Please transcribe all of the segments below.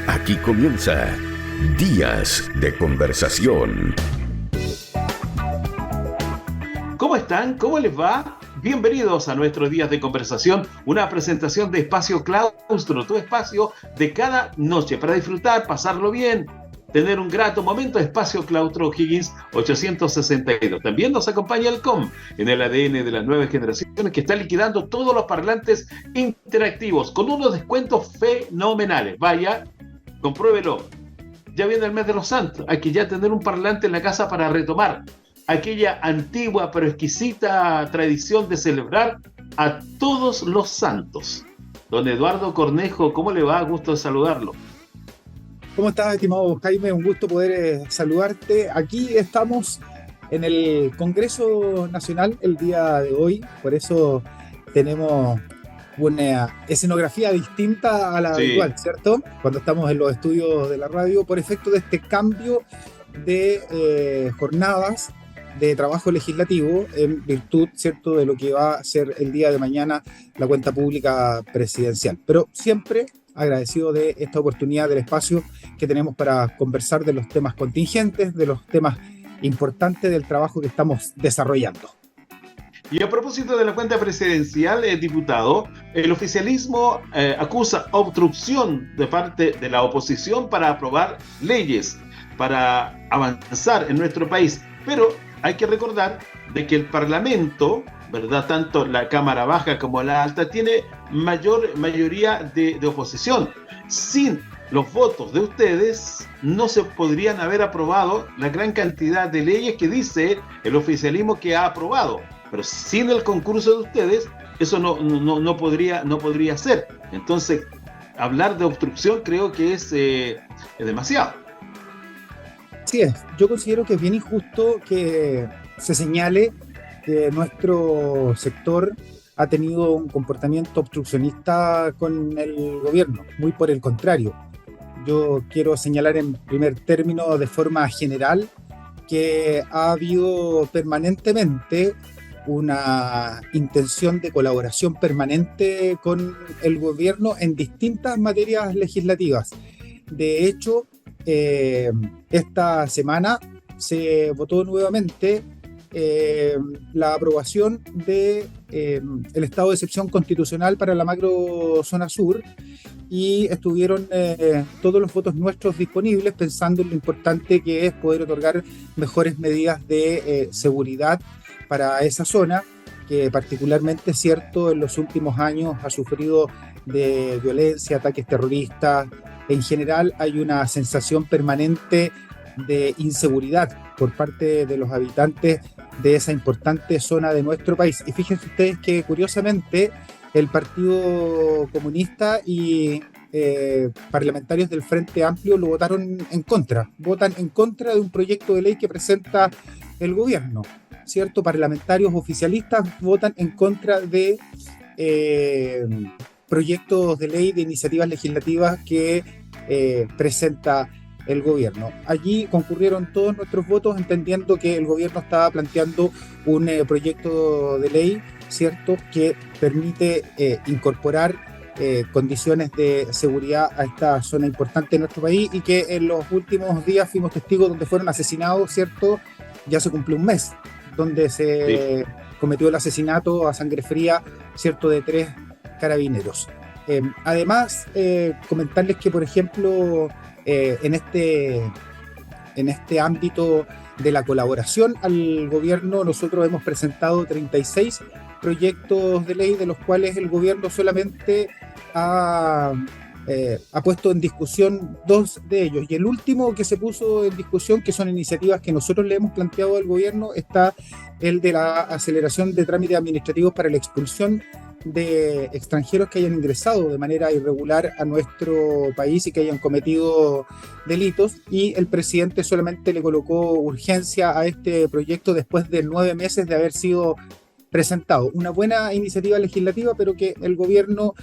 Aquí comienza Días de Conversación. ¿Cómo están? ¿Cómo les va? Bienvenidos a nuestros Días de Conversación, una presentación de Espacio Claustro, tu espacio de cada noche para disfrutar, pasarlo bien, tener un grato momento. Espacio Claustro O'Higgins 862. También nos acompaña el COM en el ADN de las nuevas generaciones, que está liquidando todos los parlantes interactivos con unos descuentos fenomenales. Vaya, compruébelo. Ya viene el mes de los santos, hay que ya tener un parlante en la casa para retomar aquella antigua pero exquisita tradición de celebrar a todos los santos. Don Eduardo Cornejo, ¿cómo le va? Gusto de saludarlo. ¿Cómo estás, estimado Jaime? Un gusto poder saludarte. Aquí estamos en el Congreso Nacional el día de hoy, por eso tenemos una escenografía distinta a la habitual, ¿cierto? Cuando estamos en los estudios de la radio, por efecto de este cambio de jornadas de trabajo legislativo en virtud, ¿cierto?, de lo que va a ser el día de mañana la cuenta pública presidencial. Pero siempre agradecido de esta oportunidad del espacio que tenemos para conversar de los temas contingentes, de los temas importantes del trabajo que estamos desarrollando. Y a propósito de la cuenta presidencial, diputado, el oficialismo acusa obstrucción de parte de la oposición para aprobar leyes, para avanzar en nuestro país. Pero hay que recordar de que el Parlamento, ¿verdad?, tanto la Cámara Baja como la Alta, tiene mayoría de oposición. Sin los votos de ustedes no se podrían haber aprobado la gran cantidad de leyes que dice el oficialismo que ha aprobado. Pero sin el concurso de ustedes, eso no podría ser. Entonces, hablar de obstrucción creo que es demasiado. Así es, yo considero que es bien injusto que se señale que nuestro sector ha tenido un comportamiento obstruccionista con el gobierno, muy por el contrario. Yo quiero señalar en primer término, de forma general, que ha habido permanentemente una intención de colaboración permanente con el gobierno en distintas materias legislativas. De hecho, esta semana se votó nuevamente la aprobación de el estado de excepción constitucional para la macrozona sur, y estuvieron todos los votos nuestros disponibles, pensando en lo importante que es poder otorgar mejores medidas de seguridad para esa zona, que particularmente, cierto, en los últimos años ha sufrido de violencia, ataques terroristas. En general hay una sensación permanente de inseguridad por parte de los habitantes de esa importante zona de nuestro país. Y fíjense ustedes que, curiosamente, el Partido Comunista y parlamentarios del Frente Amplio lo votaron en contra. Votan en contra de un proyecto de ley que presenta el gobierno, ¿cierto? Parlamentarios oficialistas votan en contra de proyectos de ley, de iniciativas legislativas que presenta el gobierno. Allí concurrieron todos nuestros votos, entendiendo que el gobierno estaba planteando un proyecto de ley, ¿cierto?, que permite incorporar condiciones de seguridad a esta zona importante de nuestro país, y que en los últimos días fuimos testigos donde fueron asesinados, ¿cierto? Ya se cumplió un mes donde se cometió el asesinato a sangre fría, ¿cierto?, de 3 carabineros. Además, comentarles que, por ejemplo, en este ámbito de la colaboración al gobierno, nosotros hemos presentado 36 proyectos de ley, de los cuales el gobierno solamente ha puesto en discusión 2 de ellos. Y el último que se puso en discusión, que son iniciativas que nosotros le hemos planteado al gobierno, está el de la aceleración de trámites administrativos para la expulsión de extranjeros que hayan ingresado de manera irregular a nuestro país y que hayan cometido delitos, y el presidente solamente le colocó urgencia a este proyecto después de 9 meses de haber sido presentado. Una buena iniciativa legislativa, pero que el gobierno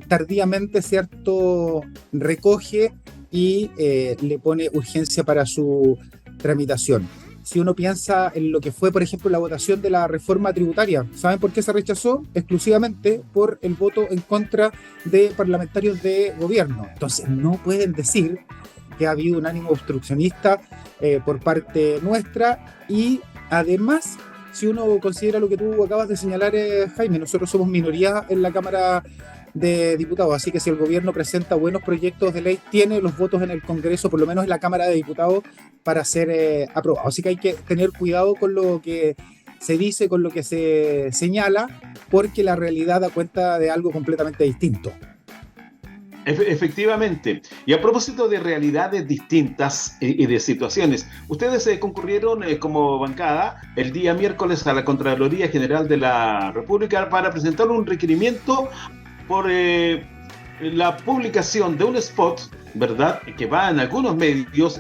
tardíamente, ¿cierto?, recoge y le pone urgencia para su tramitación. si uno piensa en lo que fue, por ejemplo, la votación de la reforma tributaria. ¿Saben por qué se rechazó? Exclusivamente por el voto en contra de parlamentarios de gobierno. Entonces, no pueden decir que ha habido un ánimo obstruccionista por parte nuestra. Y además, si uno considera lo que tú acabas de señalar, Jaime, nosotros somos minoría en la Cámara de Diputados, así que si el gobierno presenta buenos proyectos de ley, tiene los votos en el Congreso, por lo menos en la Cámara de Diputados, para ser aprobado. Así que hay que tener cuidado con lo que se dice, con lo que se señala, porque la realidad da cuenta de algo completamente distinto. Efectivamente. Y a propósito de realidades distintas y de situaciones, ustedes concurrieron como bancada el día miércoles a la Contraloría General de la República para presentar un requerimiento por la publicación de un spot, ¿verdad?, que va en algunos medios.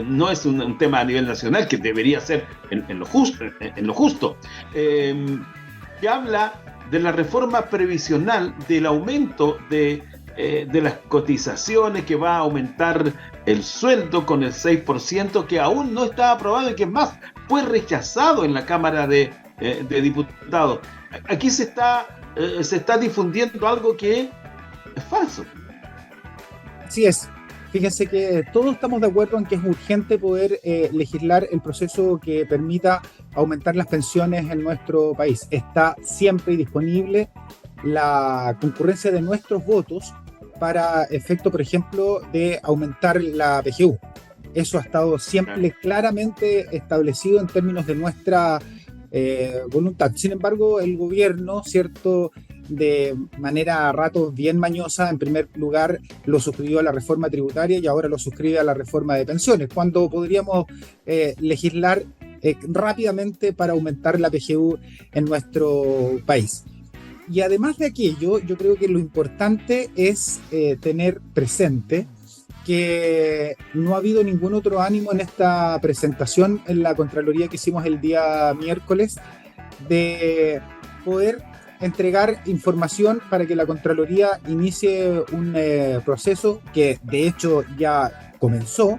No es un tema a nivel nacional, que debería ser en lo justo, que habla de la reforma previsional, del aumento de las cotizaciones, que va a aumentar el sueldo con el 6%, que aún no está aprobado y que más fue rechazado en la Cámara de Diputados. Aquí se está difundiendo algo que es falso. Así es. Fíjense que todos estamos de acuerdo en que es urgente poder legislar el proceso que permita aumentar las pensiones en nuestro país. Está siempre disponible la concurrencia de nuestros votos para efecto, por ejemplo, de aumentar la PGU. Eso ha estado siempre claramente establecido en términos de nuestra voluntad. Sin embargo, el gobierno, ¿cierto?, de manera a ratos bien mañosa, en primer lugar lo suscribió a la reforma tributaria y ahora lo suscribe a la reforma de pensiones, cuando podríamos legislar rápidamente para aumentar la PGU en nuestro país. Y además de aquello, yo creo que lo importante es tener presente que no ha habido ningún otro ánimo en esta presentación en la Contraloría que hicimos el día miércoles de poder entregar información para que la Contraloría inicie un proceso que de hecho ya comenzó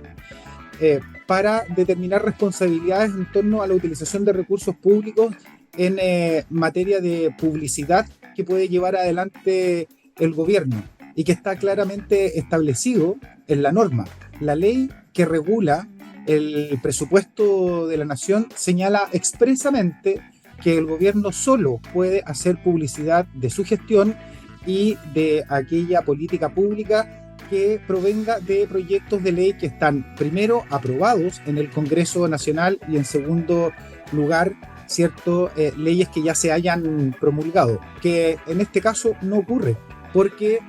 para determinar responsabilidades en torno a la utilización de recursos públicos en materia de publicidad que puede llevar adelante el gobierno y que está claramente establecido en la norma. La ley que regula el presupuesto de la nación señala expresamente que el gobierno solo puede hacer publicidad de su gestión y de aquella política pública que provenga de proyectos de ley que están primero aprobados en el Congreso Nacional y en segundo lugar, ¿cierto?, leyes que ya se hayan promulgado, que en este caso no ocurre porque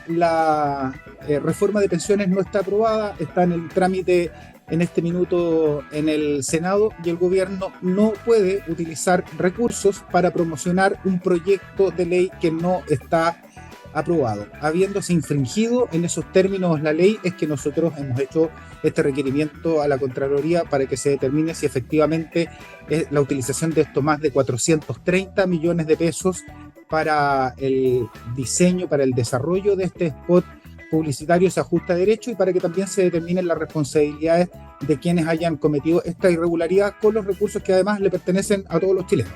la reforma de pensiones no está aprobada, está en el trámite en este minuto en el Senado y el gobierno no puede utilizar recursos para promocionar un proyecto de ley que no está aprobado. Habiéndose infringido en esos términos la ley, es que nosotros hemos hecho este requerimiento a la Contraloría para que se determine si efectivamente es la utilización de estos más de 430 millones de pesos para el diseño, para el desarrollo de este spot publicitario se ajusta a derecho y para que también se determinen las responsabilidades de quienes hayan cometido esta irregularidad con los recursos que además le pertenecen a todos los chilenos.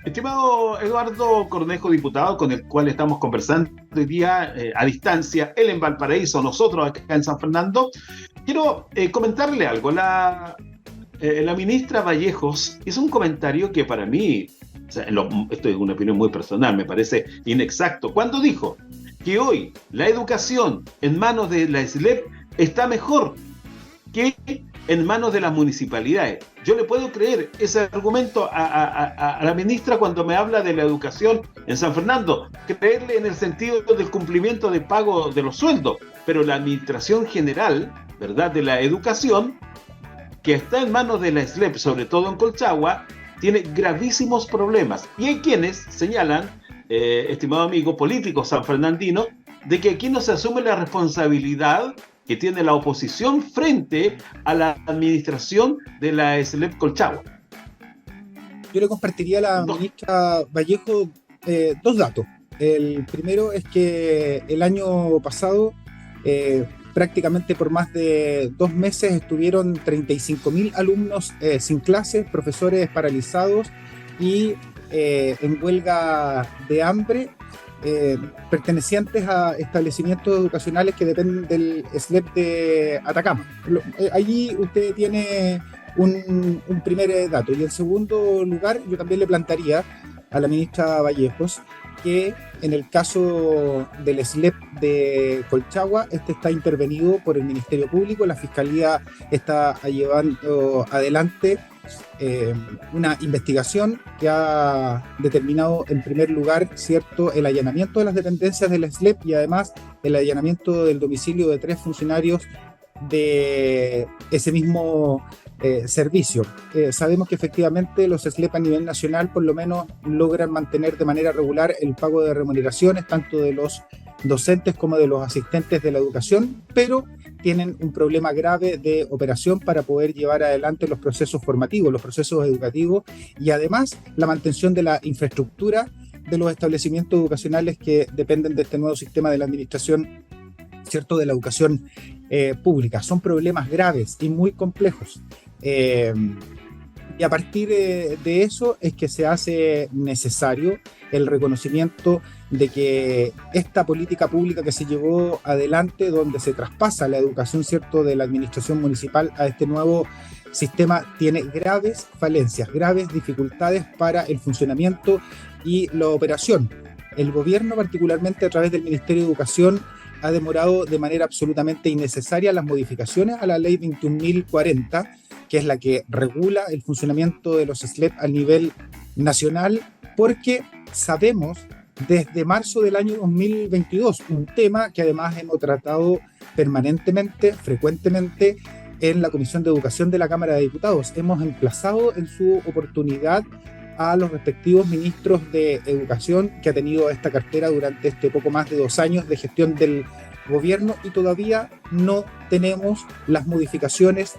Estimado Eduardo Cornejo, diputado, con el cual estamos conversando hoy día a distancia, él en Valparaíso, nosotros acá en San Fernando, quiero comentarle algo. La ministra Vallejos hizo un comentario que para mí, o sea, esto es una opinión muy personal, me parece inexacto, cuando dijo que hoy la educación en manos de la SLEP está mejor que en manos de las municipalidades. Yo le puedo creer ese argumento a la ministra cuando me habla de la educación en San Fernando, creerle en el sentido del cumplimiento de pago de los sueldos, pero la administración general, ¿verdad?, de la educación, que está en manos de la SLEP, sobre todo en Colchagua, tiene gravísimos problemas. Y hay quienes señalan, estimado amigo político sanfernandino, de que aquí no se asume la responsabilidad que tiene la oposición frente a la administración de la SLEP Colchagua. Yo le compartiría a la ministra Vallejo dos datos. El primero es que el año pasado prácticamente por más de 2 meses estuvieron 35.000 alumnos sin clases, profesores paralizados y en huelga de hambre, pertenecientes a establecimientos educacionales que dependen del SLEP de Atacama. Allí usted tiene un primer dato. Y en segundo lugar, yo también le plantearía a la ministra Vallejos que en el caso del SLEP de Colchagua, este está intervenido por el Ministerio Público. La Fiscalía está llevando adelante una investigación que ha determinado en primer lugar, cierto, el allanamiento de las dependencias del SLEP y además el allanamiento del domicilio de 3 funcionarios de ese mismo servicio. Sabemos que efectivamente los SLEP a nivel nacional por lo menos logran mantener de manera regular el pago de remuneraciones tanto de los docentes como de los asistentes de la educación, pero tienen un problema grave de operación para poder llevar adelante los procesos formativos, los procesos educativos y además la mantención de la infraestructura de los establecimientos educacionales que dependen de este nuevo sistema de la administración, ¿cierto?, de la educación pública. Son problemas graves y muy complejos. Y a partir de eso es que se hace necesario el reconocimiento de que esta política pública que se llevó adelante, donde se traspasa la educación, ¿cierto?, de la administración municipal a este nuevo sistema, tiene graves falencias, graves dificultades para el funcionamiento y la operación. El gobierno, particularmente a través del Ministerio de Educación, ha demorado de manera absolutamente innecesaria las modificaciones a la ley 21.040, que es la que regula el funcionamiento de los SLEP a nivel nacional, porque sabemos desde marzo del año 2022, un tema que además hemos tratado permanentemente, frecuentemente, en la Comisión de Educación de la Cámara de Diputados. Hemos emplazado en su oportunidad a los respectivos ministros de Educación que ha tenido esta cartera durante este poco más de 2 años de gestión del gobierno y todavía no tenemos las modificaciones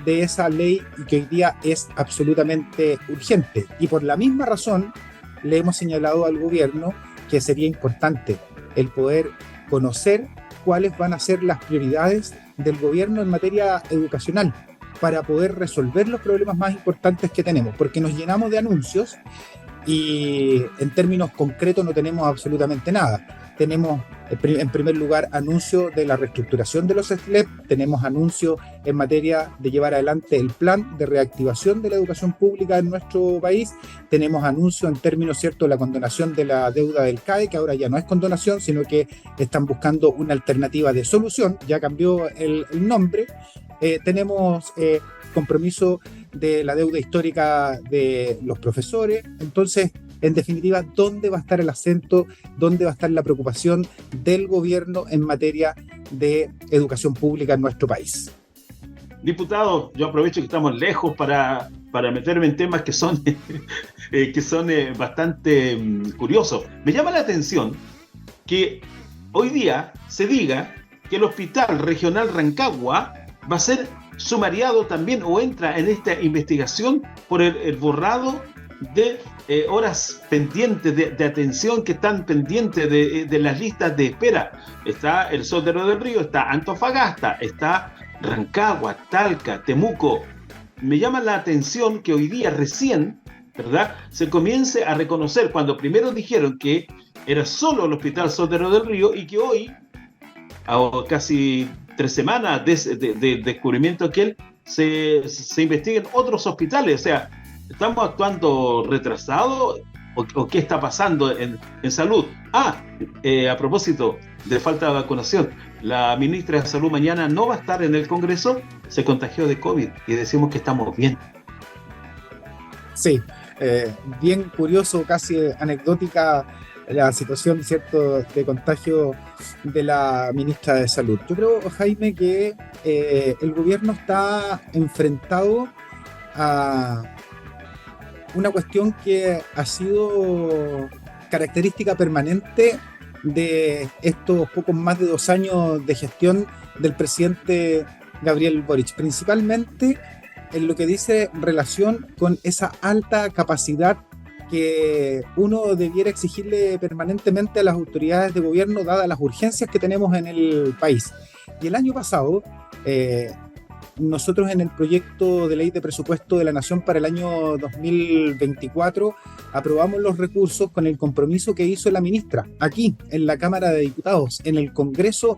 de esa ley y que hoy día es absolutamente urgente. Y por la misma razón le hemos señalado al gobierno que sería importante el poder conocer cuáles van a ser las prioridades del gobierno en materia educacional para poder resolver los problemas más importantes que tenemos, porque nos llenamos de anuncios y en términos concretos no tenemos absolutamente nada. Tenemos en primer lugar anuncio de la reestructuración de los SLEP, tenemos anuncio en materia de llevar adelante el plan de reactivación de la educación pública en nuestro país, tenemos anuncio en términos, ¿cierto?, de la condonación de la deuda del CAE, que ahora ya no es condonación, sino que están buscando una alternativa de solución, ya cambió el nombre. Tenemos compromiso de la deuda histórica de los profesores. Entonces, en definitiva, ¿dónde va a estar el acento? ¿Dónde va a estar la preocupación del gobierno en materia de educación pública en nuestro país? Diputado, yo aprovecho que estamos lejos para meterme en temas que son bastante curiosos. Me llama la atención que hoy día se diga que el Hospital Regional Rancagua va a ser sumariado también o entra en esta investigación por el borrado de horas pendientes de atención que están pendientes de las listas de espera. Está el Sotero del Río, está Antofagasta, está Rancagua, Talca, Temuco. Me llama la atención que hoy día recién, ¿verdad?, se comience a reconocer cuando primero dijeron que era solo el Hospital Sotero del Río y que hoy, a casi 3 semanas de descubrimiento aquel, se investiguen otros hospitales. O sea, ¿estamos actuando retrasados o qué está pasando en salud? A propósito de falta de vacunación, la ministra de Salud mañana no va a estar en el Congreso, se contagió de COVID y decimos que estamos bien. Sí, bien curioso, casi anecdótica la situación, ¿cierto?, de contagio de la ministra de Salud. Yo creo, Jaime, que el gobierno está enfrentado a una cuestión que ha sido característica permanente de estos pocos más de 2 años de gestión del presidente Gabriel Boric, principalmente en lo que dice relación con esa alta capacidad que uno debiera exigirle permanentemente a las autoridades de gobierno, dadas las urgencias que tenemos en el país. Y el año pasado, nosotros en el proyecto de ley de presupuesto de la Nación para el año 2024 aprobamos los recursos con el compromiso que hizo la ministra aquí en la Cámara de Diputados, en el Congreso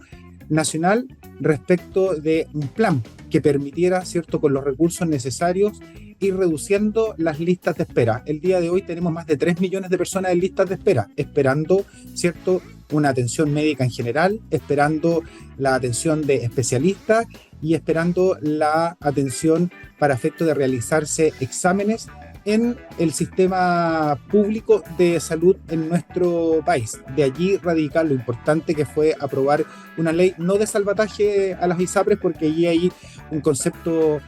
Nacional, respecto de un plan que permitiera, ¿cierto?, con los recursos necesarios, ir reduciendo las listas de espera. El día de hoy tenemos más de 3 millones de personas en listas de espera, esperando, ¿cierto?, una atención médica en general, esperando la atención de especialistas y esperando la atención para efecto de realizarse exámenes en el sistema público de salud en nuestro país. De allí radica lo importante que fue aprobar una ley no de salvataje a las ISAPRES, porque allí hay un concepto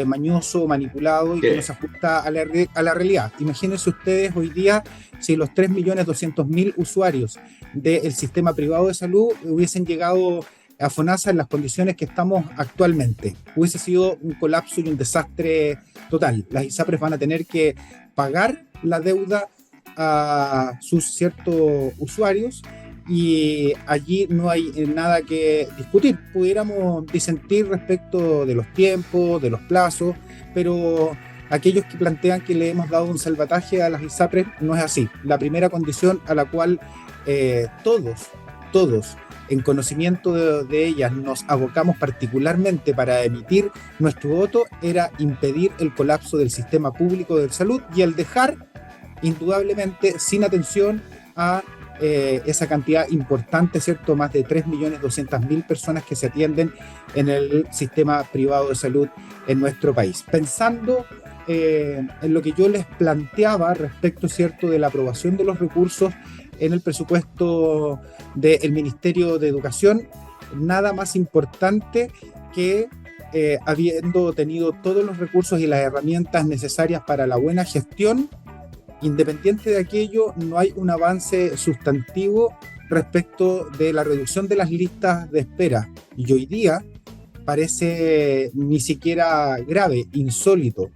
mañoso, manipulado y que no se ajusta a la realidad. Imagínense ustedes hoy día si los 3.200.000 usuarios del sistema privado de salud hubiesen llegado a FONASA en las condiciones que estamos actualmente. Hubiese sido un colapso y un desastre total. Las ISAPRES van a tener que pagar la deuda a sus ciertos usuarios y allí no hay nada que discutir. Pudiéramos disentir respecto de los tiempos, de los plazos, pero aquellos que plantean que le hemos dado un salvataje a las ISAPRES no es así. La primera condición a la cual todos en conocimiento de ellas nos abocamos particularmente para emitir nuestro voto era impedir el colapso del sistema público de salud y el dejar indudablemente sin atención a esa cantidad importante, ¿cierto? Más de 3.200.000 personas que se atienden en el sistema privado de salud en nuestro país. Pensando en lo que yo les planteaba respecto, ¿cierto?, de la aprobación de los recursos en el presupuesto del Ministerio de Educación, nada más importante que habiendo tenido todos los recursos y las herramientas necesarias para la buena gestión, independiente de aquello, no hay un avance sustantivo respecto de la reducción de las listas de espera. Y hoy día parece ni siquiera grave, insólito,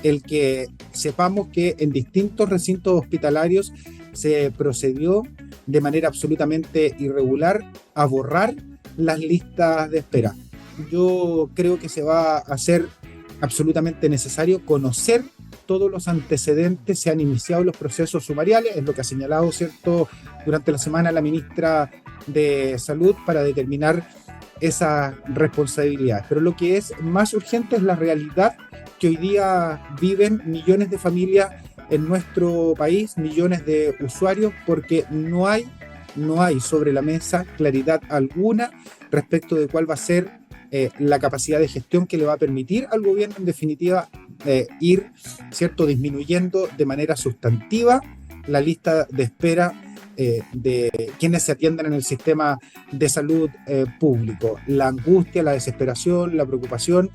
el que sepamos que en distintos recintos hospitalarios se procedió de manera absolutamente irregular a borrar las listas de espera. Yo creo que se va a hacer absolutamente necesario conocer todos los antecedentes, se han iniciado los procesos sumariales, es lo que ha señalado, ¿cierto?, durante la semana la ministra de Salud para determinar esa responsabilidad. Pero lo que es más urgente es la realidad que hoy día viven millones de familias en nuestro país, millones de usuarios, porque no hay sobre la mesa claridad alguna respecto de cuál va a ser la capacidad de gestión que le va a permitir al gobierno, en definitiva, ir, ¿cierto?, disminuyendo de manera sustantiva la lista de espera de quienes se atienden en el sistema de salud público. La angustia, la desesperación, la preocupación,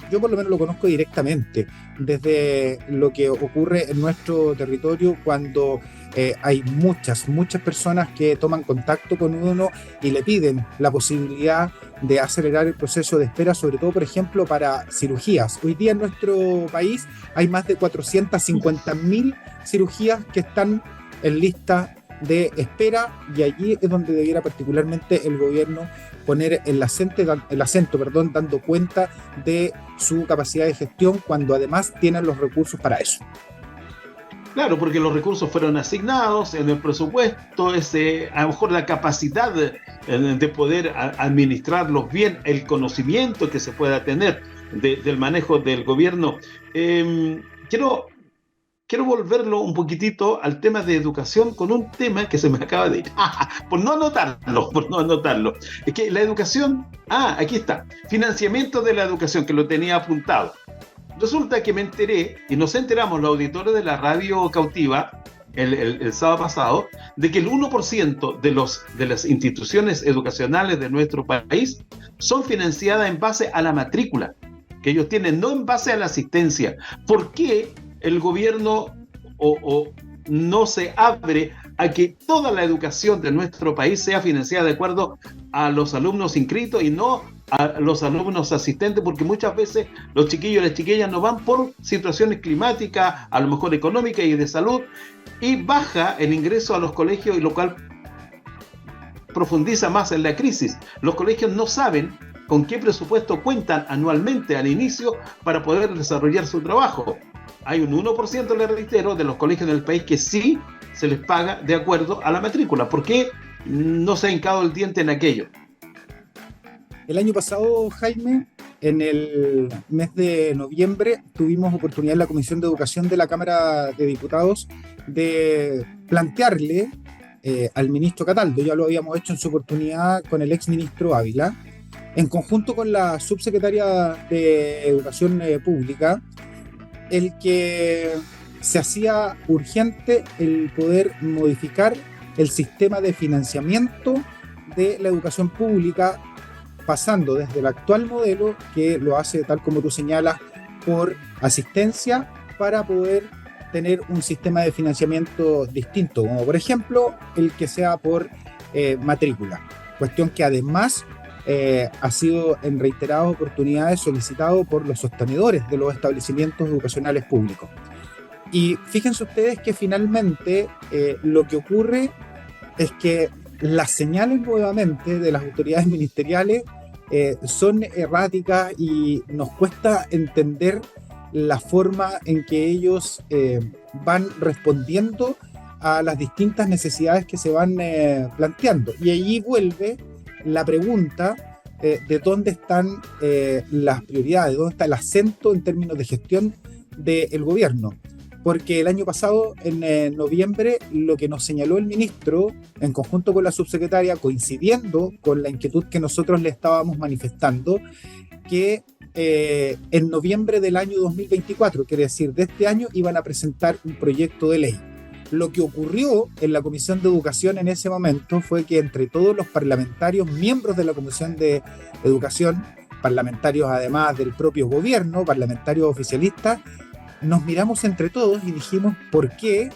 yo por lo menos lo conozco directamente desde lo que ocurre en nuestro territorio cuando hay muchas personas que toman contacto con uno y le piden la posibilidad de acelerar el proceso de espera, sobre todo, por ejemplo, para cirugías. Hoy día en nuestro país hay más de 450.000 cirugías que están en lista de espera y allí es donde debiera particularmente el gobierno poner el acento, dando cuenta de su capacidad de gestión cuando además tienen los recursos para eso. Claro, porque los recursos fueron asignados en el presupuesto, a lo mejor la capacidad de poder administrarlos bien, el conocimiento que se pueda tener del manejo del gobierno. Quiero volverlo un poquitito al tema de educación con un tema que se me acaba de ir. Por no anotarlo. Es que la educación, aquí está, financiamiento de la educación, que lo tenía apuntado. Resulta que me enteré, y nos enteramos los auditores de la radio Cautiva el sábado pasado, de que el 1% de las instituciones educacionales de nuestro país son financiadas en base a la matrícula que ellos tienen, no en base a la asistencia. ¿Por qué el gobierno no se abre a que toda la educación de nuestro país sea financiada de acuerdo a los alumnos inscritos y no a los alumnos asistentes? Porque muchas veces los chiquillos y las chiquillas no van por situaciones climáticas, a lo mejor económicas y de salud, y baja el ingreso a los colegios, y lo cual profundiza más en la crisis. Los colegios no saben con qué presupuesto cuentan anualmente al inicio para poder desarrollar su trabajo. Hay un 1%, le reitero, de los colegios del país que sí se les paga de acuerdo a la matrícula. ¿Por qué no se ha hincado el diente en aquello? El año pasado, Jaime, en el mes de noviembre, tuvimos oportunidad en la Comisión de Educación de la Cámara de Diputados de plantearle al ministro Cataldo, ya lo habíamos hecho en su oportunidad con el exministro Ávila, en conjunto con la subsecretaria de Educación Pública, el que se hacía urgente el poder modificar el sistema de financiamiento de la educación pública, pasando desde el actual modelo, que lo hace tal como tú señalas, por asistencia, para poder tener un sistema de financiamiento distinto, como por ejemplo el que sea por matrícula, cuestión que además ha sido en reiteradas oportunidades solicitado por los sostenedores de los establecimientos educacionales públicos. Y fíjense ustedes que finalmente lo que ocurre es que las señales nuevamente de las autoridades ministeriales son erráticas y nos cuesta entender la forma en que ellos van respondiendo a las distintas necesidades que se van planteando. Y allí vuelve la pregunta de dónde están las prioridades, dónde está el acento en términos de gestión del gobierno. Porque el año pasado, en noviembre, lo que nos señaló el ministro, en conjunto con la subsecretaria, coincidiendo con la inquietud que nosotros le estábamos manifestando, que en noviembre del año 2024, quiere decir de este año, iban a presentar un proyecto de ley. Lo que ocurrió en la Comisión de Educación en ese momento fue que entre todos los parlamentarios, miembros de la Comisión de Educación, parlamentarios además del propio gobierno, parlamentarios oficialistas, nos miramos entre todos y dijimos por qué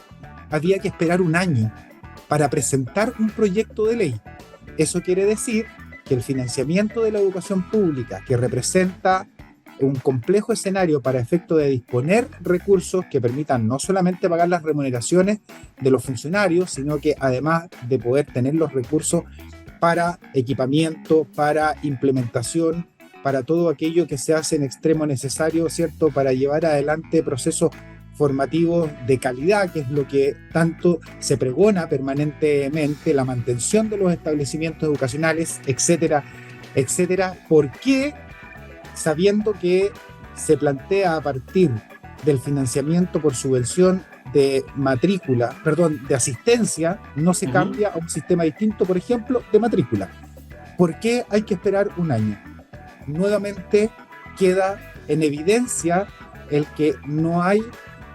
había que esperar un año para presentar un proyecto de ley. Eso quiere decir que el financiamiento de la educación pública, que representa un complejo escenario para efecto de disponer recursos que permitan no solamente pagar las remuneraciones de los funcionarios, sino que además de poder tener los recursos para equipamiento, para implementación, para todo aquello que se hace en extremo necesario, ¿cierto?, para llevar adelante procesos formativos de calidad, que es lo que tanto se pregona permanentemente, la mantención de los establecimientos educacionales, etcétera, etcétera. ¿Por qué, sabiendo que se plantea a partir del financiamiento por subvención de matrícula, de asistencia, no se cambia a un sistema distinto, por ejemplo, de matrícula? ¿Por qué hay que esperar un año? Nuevamente queda en evidencia el que no hay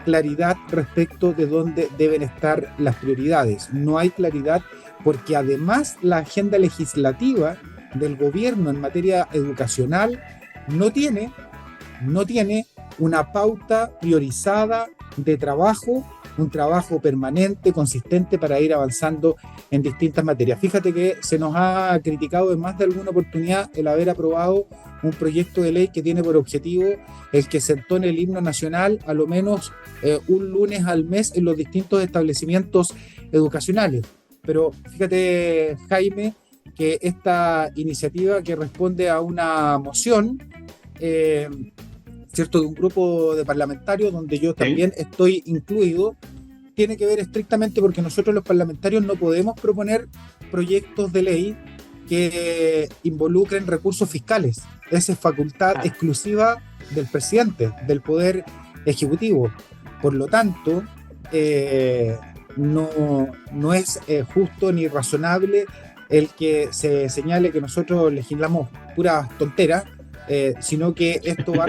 claridad respecto de dónde deben estar las prioridades. No hay claridad porque además la agenda legislativa del gobierno en materia educacional no tiene una pauta priorizada de trabajo, un trabajo permanente, consistente para ir avanzando en distintas materias. Fíjate que se nos ha criticado en más de alguna oportunidad el haber aprobado un proyecto de ley que tiene por objetivo el que se entone el himno nacional a lo menos un lunes al mes en los distintos establecimientos educacionales. Pero fíjate, Jaime, que esta iniciativa, que responde a una moción, ¿cierto?, de un grupo de parlamentarios donde yo también estoy incluido, tiene que ver estrictamente porque nosotros los parlamentarios no podemos proponer proyectos de ley que involucren recursos fiscales. Esa es facultad exclusiva del presidente, del Poder Ejecutivo. Por lo tanto, no es justo ni razonable el que se señale que nosotros legislamos puras tonteras, sino que esto va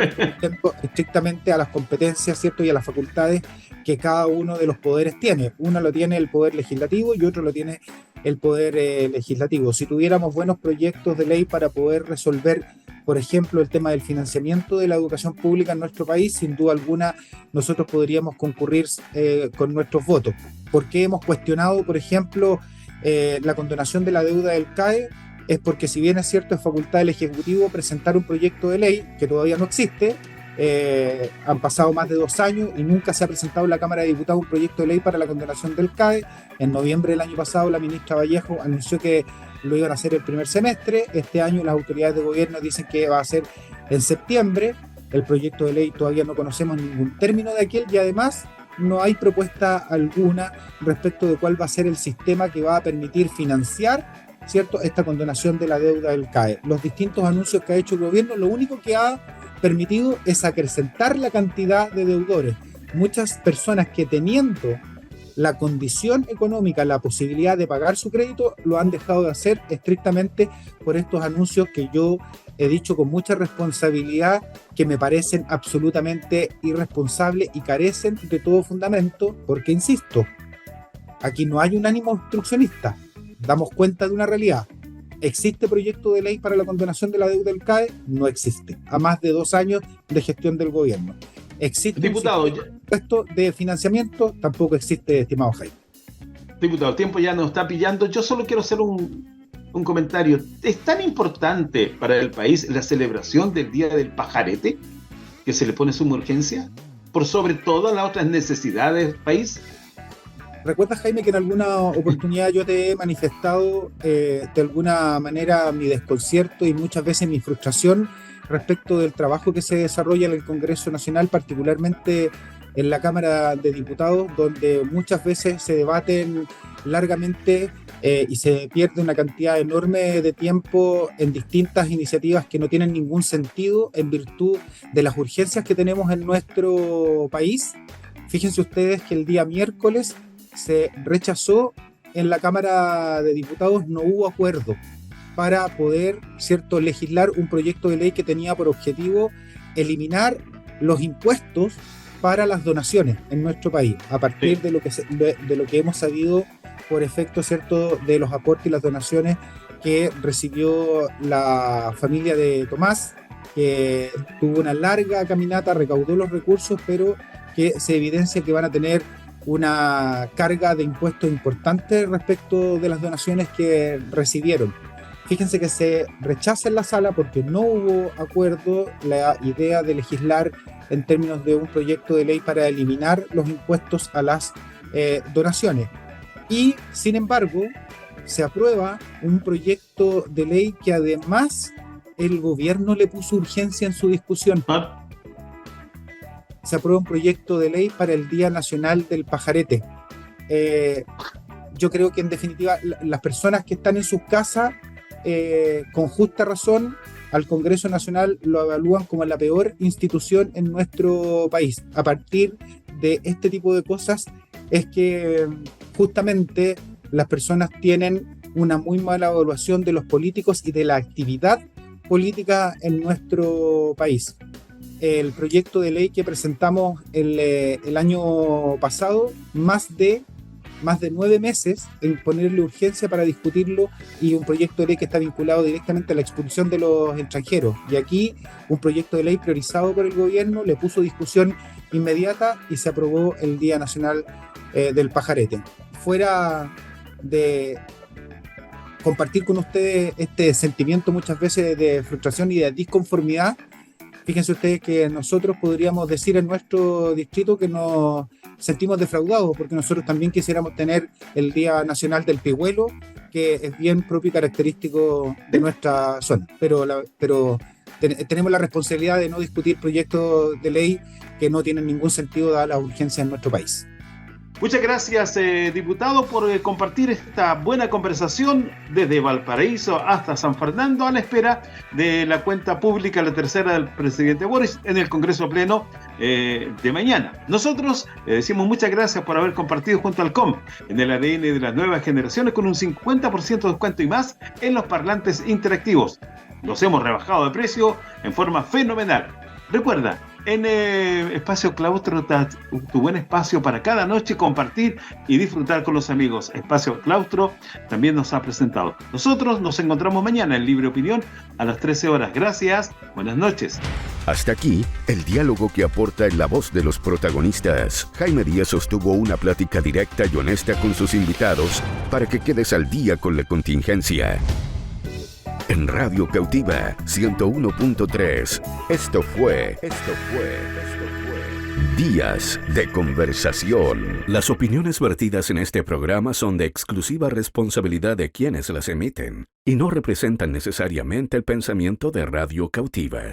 estrictamente a las competencias, ¿cierto?, y a las facultades que cada uno de los poderes tiene. Uno lo tiene el Poder Legislativo y otro lo tiene el Poder Legislativo. Si tuviéramos buenos proyectos de ley para poder resolver, por ejemplo, el tema del financiamiento de la educación pública en nuestro país, sin duda alguna nosotros podríamos concurrir con nuestros votos. ¿Por qué hemos cuestionado, por ejemplo, la condonación de la deuda del CAE? Es porque, si bien es cierto, es facultad del Ejecutivo presentar un proyecto de ley que todavía no existe, han pasado más de 2 años y nunca se ha presentado en la Cámara de Diputados un proyecto de ley para la condonación del CAE. En noviembre del año pasado, la ministra Vallejo anunció que lo iban a hacer el primer semestre. Este año las autoridades de gobierno dicen que va a ser en septiembre. El proyecto de ley todavía no conocemos ningún término de aquel y además no hay propuesta alguna respecto de cuál va a ser el sistema que va a permitir financiar, ¿cierto?, esta condonación de la deuda del CAE. Los distintos anuncios que ha hecho el gobierno, lo único que ha permitido es acrecentar la cantidad de deudores. Muchas personas que teniendo la condición económica, la posibilidad de pagar su crédito, lo han dejado de hacer estrictamente por estos anuncios que yo he dicho con mucha responsabilidad que me parecen absolutamente irresponsables y carecen de todo fundamento, porque insisto, aquí no hay un ánimo obstruccionista, damos cuenta de una realidad. ¿Existe proyecto de ley para la condonación de la deuda del CAE? No existe, a más de 2 años de gestión del gobierno. ¿Existe diputado, un puesto de financiamiento? Tampoco existe, estimado Jaime. Diputado, el tiempo ya nos está pillando. Yo solo quiero hacer un comentario. ¿Es tan importante para el país la celebración del Día del Pajarete que se le pone suma urgencia por sobre todas las otras necesidades del país? ¿Recuerdas, Jaime, que en alguna oportunidad yo te he manifestado de alguna manera mi desconcierto y muchas veces mi frustración respecto del trabajo que se desarrolla en el Congreso Nacional, particularmente en la Cámara de Diputados, donde muchas veces se debaten largamente y se pierde una cantidad enorme de tiempo en distintas iniciativas que no tienen ningún sentido en virtud de las urgencias que tenemos en nuestro país? Fíjense ustedes que el día miércoles se rechazó en la Cámara de Diputados, no hubo acuerdo para poder, ¿cierto?, legislar un proyecto de ley que tenía por objetivo eliminar los impuestos para las donaciones en nuestro país, a partir de lo que hemos sabido por efecto, ¿cierto?, de los aportes y las donaciones que recibió la familia de Tomás, que tuvo una larga caminata, recaudó los recursos, pero que se evidencia que van a tener una carga de impuestos importante respecto de las donaciones que recibieron. Fíjense que se rechaza en la sala porque no hubo acuerdo la idea de legislar en términos de un proyecto de ley para eliminar los impuestos a las donaciones. Y, sin embargo, se aprueba un proyecto de ley que además el gobierno le puso urgencia en su discusión. Se aprueba un proyecto de ley para el Día Nacional del Pajarete. Yo creo que, en definitiva, las personas que están en sus casas, con justa razón, al Congreso Nacional lo evalúan como la peor institución en nuestro país. A partir de este tipo de cosas es que justamente las personas tienen una muy mala evaluación de los políticos y de la actividad política en nuestro país. El proyecto de ley que presentamos el año pasado, más de 9 meses en ponerle urgencia para discutirlo, y un proyecto de ley que está vinculado directamente a la expulsión de los extranjeros. Y aquí un proyecto de ley priorizado por el gobierno le puso discusión inmediata y se aprobó el Día Nacional del Pajarete. Fuera de compartir con ustedes este sentimiento muchas veces de frustración y de disconformidad, fíjense ustedes que nosotros podríamos decir en nuestro distrito que nos sentimos defraudados, porque nosotros también quisiéramos tener el Día Nacional del Pigüelo, que es bien propio y característico de nuestra zona. Pero tenemos la responsabilidad de no discutir proyectos de ley que no tienen ningún sentido dadas las urgencias en nuestro país. Muchas gracias, diputado, por compartir esta buena conversación desde Valparaíso hasta San Fernando, a la espera de la cuenta pública, la tercera del presidente Boris, en el Congreso Pleno de mañana. Nosotros decimos muchas gracias por haber compartido junto al COM en el ADN de las nuevas generaciones, con un 50% de descuento y más en los parlantes interactivos. Los hemos rebajado de precio en forma fenomenal. Recuerda, en Espacio Claustro, tu buen espacio para cada noche compartir y disfrutar con los amigos. Espacio Claustro también nos ha presentado. Nosotros nos encontramos mañana en Libre Opinión a las 13 horas. Gracias, buenas noches. Hasta aquí, el diálogo que aporta en la voz de los protagonistas. Jaime Díaz sostuvo una plática directa y honesta con sus invitados para que quedes al día con la contingencia. En Radio Cautiva 101.3. Esto fue Días de conversación. Las opiniones vertidas en este programa son de exclusiva responsabilidad de quienes las emiten y no representan necesariamente el pensamiento de Radio Cautiva.